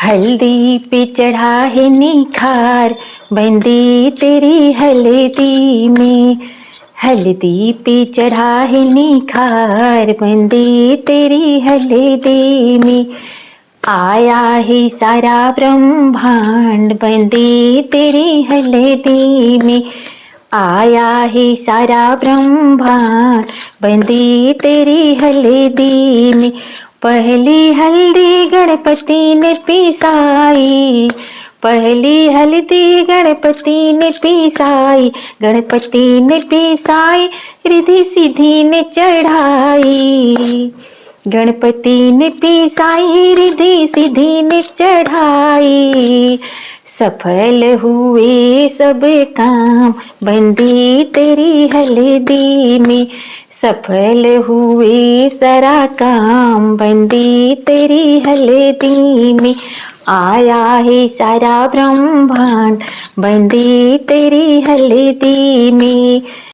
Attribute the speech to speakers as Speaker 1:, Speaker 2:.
Speaker 1: हल्दी पे चढ़ा है निखार, बंदी तेरी हल्दी में। हल्दी पे चढ़ा है निखार, बंदी तेरी हल्दी में। आया है सारा ब्रह्मांड, बंदी तेरी हल्दी में। आया है सारा ब्रह्मांड, बंदी तेरी हल्दी में। पहली हल्दी गणपति ने पिसाई, पहली हल्दी गणपति ने पिसाई। गणपति ने पिसाई, रिधि सिद्धि ने चढ़ाई। गणपति ने पिसाई, रिधि सिद्धि ने चढ़ाई। सफल हुए सब काम, बंदी तेरी हल्दी में। सफल हुए सारा काम, बंदी तेरी हल्दी में। आया है सारा ब्रह्मांड, बंदी तेरी हल्दी में।